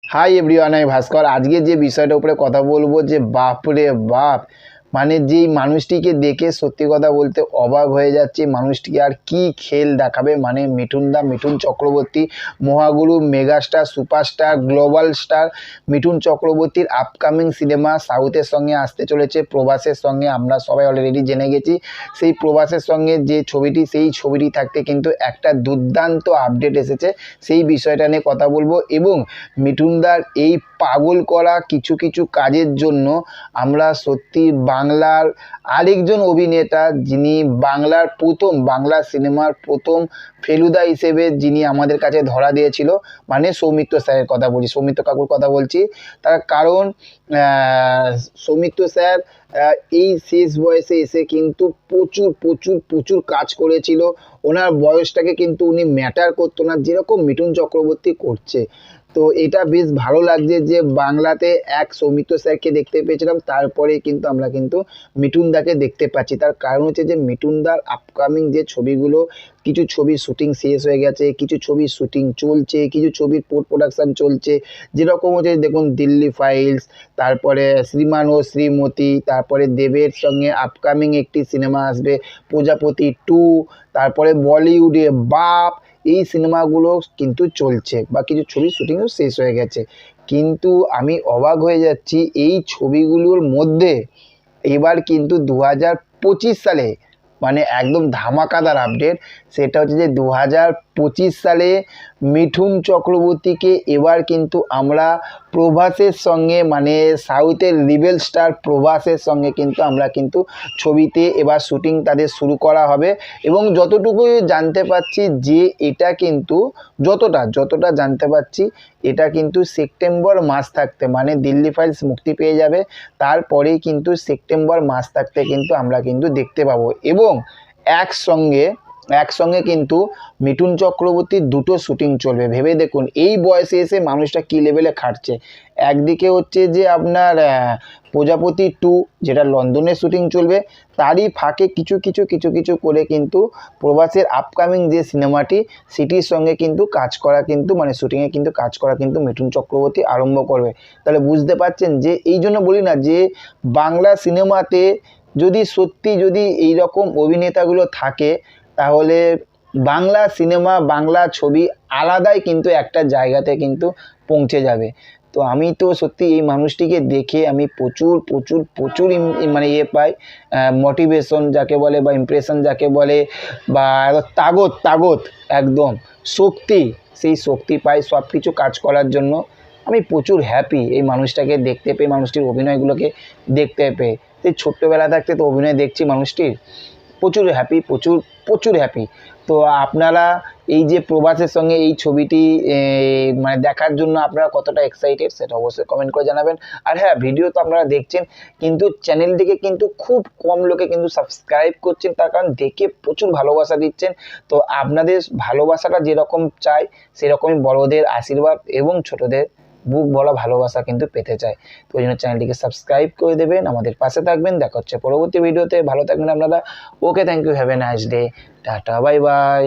Hi everyone, আমি ভাস্কর। আজকে যে বিষয়টার উপরে কথা বলবো যে বাপরে বাপ, মানে যেই মানুষটিকে দেখে সত্যি কথা বলতে অবাক হয়ে যাচ্ছে। মানুষটিকে আর কি খেল দেখাবে, মানে Mithun Chakraborty, Mahaguru, megastar, superstar, global star Mithun চক্রবর্তীর আপকামিং সিনেমা সাউথের সঙ্গে আসতে চলেছে প্রভাসের সঙ্গে। আমরা সবাই অলরেডি জেনে গেছি সেই প্রভাসের সঙ্গে যে ছবিটি, সেই ছবিটি থাকতে কিন্তু একটা দুর্দান্ত আপডেট এসেছে। সেই বিষয়টা নিয়ে কথা বলবো এবং মিঠুনদার এই পাগল করা কিছু কিছু কাজের জন্য আমরা সত্যি বাংলার আরেকজন অভিনেতা, যিনি বাংলার প্রথম বাংলা সিনেমার প্রথম ফেলুদা হিসেবে যিনি আমাদের কাছে ধরা দিয়েছিল, মানে সৌমিত্র স্যারের কথা বলছি, সৌমিত্র কাকুর কথা বলছি। তার কারণ সৌমিত্র স্যার এই শেষ বয়সে এসে কিন্তু প্রচুর প্রচুর প্রচুর কাজ করেছিল। ওনার বয়সটাকে কিন্তু উনি ম্যাটার করতো না, যেরকম মিঠুন চক্রবর্তী করছে। তো এটা বেশ ভালো লাগছে যে বাংলাতে এক সৌমিত্র স্যারকে দেখতে পেয়েছিলাম, তারপরে কিন্তু আমরা কিন্তু মিঠুনদাকে দেখতে পাচ্ছি। তার কারণ হচ্ছে যে মিঠুনদার আপকামিং যে ছবিগুলো, কিছু ছবির শ্যুটিং শেষ হয়ে গেছে, কিছু ছবির শ্যুটিং চলছে, কিছু ছবির পোস্ট প্রোডাকশান চলছে। যেরকম হচ্ছে দেখুন দিল্লি ফাইলস, তারপরে শ্রীমান ও শ্রীমতী, তারপরে দেবের সঙ্গে আপকামিং একটি সিনেমা আসবে প্রজাপতি 2, তারপরে বলিউডে বাপ, এই সিনেমাগুলো কিন্তু চলছে বা কিছু ছবির শ্যুটিংও শেষ হয়ে গেছে। কিন্তু আমি অবাক হয়ে যাচ্ছি এই ছবিগুলোর মধ্যে এবার কিন্তু 2025 সালে, মানে একদম ধামাকাদার আপডেট, সেটা হচ্ছে যে 2025 সালে মিঠুন চক্রবর্তীকে এবার কিন্তু আমরা প্রভাসের সঙ্গে, মানে সাউথের রিবেল স্টার প্রভাসের সঙ্গে কিন্তু আমরা কিন্তু ছবিতে এবার শ্যুটিং তাদের শুরু করা হবে। এবং যতটুকু জানতে পারছি যে এটা কিন্তু যতটা জানতে পারছি, এটা কিন্তু সেপ্টেম্বর মাস থাকতে, মানে দিল্লি ফাইলস মুক্তি পেয়ে যাবে, তারপরেই কিন্তু সেপ্টেম্বর মাস থাকতে কিন্তু আমরা কিন্তু দেখতে পাবো। এবং একসঙ্গে কিন্তু মিঠুন চক্রবর্তীর দুটো শ্যুটিং চলবে। ভেবে দেখুন এই বয়সে এসে মানুষটা কী লেভেলে খাটছে। একদিকে হচ্ছে যে আপনার প্রজাপতি 2, যেটা লন্ডনের শ্যুটিং চলবে, তারই ফাঁকে কিছু কিছু করে কিন্তু প্রভাসের আপকামিং যে সিনেমাটি, সেটির সঙ্গে কিন্তু কাজ করা, কিন্তু মানে শ্যুটিংয়ে কিন্তু কাজ করা কিন্তু মিঠুন চক্রবর্তী আরম্ভ করবে। তাহলে বুঝতে পারছেন যে এই জন্য বলি না যে বাংলা সিনেমাতে যদি সত্যি যদি এই রকম অভিনেতাগুলো থাকে, তাহলে বাংলা সিনেমা, বাংলা ছবি আলাদাই কিন্তু একটা জায়গাতে কিন্তু পৌঁছে যাবে। তো আমি তো সত্যি এই মানুষটিকে দেখে আমি প্রচুর প্রচুর প্রচুর মানে পাই, মোটিভেশন যাকে বলে বা ইমপ্রেশন যাকে বলে, বা তাগত একদম শক্তি, সেই শক্তি পাই সব কিছু কাজ করার জন্য। আমি প্রচুর হ্যাপি এই মানুষটাকে দেখতে পেয়ে, মানুষটির অভিনয়গুলোকে দেখতে পেয়ে। সেই ছোট্টবেলা থাকতে তো অভিনয় দেখছি মানুষটির, প্রচুর হ্যাপি, প্রচুর প্রচুর হ্যাপি। তো আপনারা এই যে প্রভাসের সঙ্গে এই ছবিটি মানে দেখার জন্য আপনারা কতটা এক্সাইটেড সেটা অবশ্যই কমেন্ট করে জানাবেন। আর হ্যাঁ, ভিডিও তো আপনারা দেখছেন, কিন্তু চ্যানেলটিকে কিন্তু খুব কম লোকে কিন্তু সাবস্ক্রাইব করছেন, তার কারণ দেখে প্রচুর ভালোবাসা দিচ্ছেন। তো আপনাদের ভালোবাসাটা যেরকম চাই, সেরকমই বড়দের আশীর্বাদ এবং ছোটদের বুক ভরা ভালোবাসা কিন্তু পেতে চাই। তো ওই জন্য চ্যানেলটিকে সাবস্ক্রাইব করে দেবেন, আমাদের পাশে থাকবেন। দেখা হচ্ছে পরবর্তী ভিডিওতে। ভালো থাকবেন আপনারা। Okay, thank you, have a nice day, tata, bye by.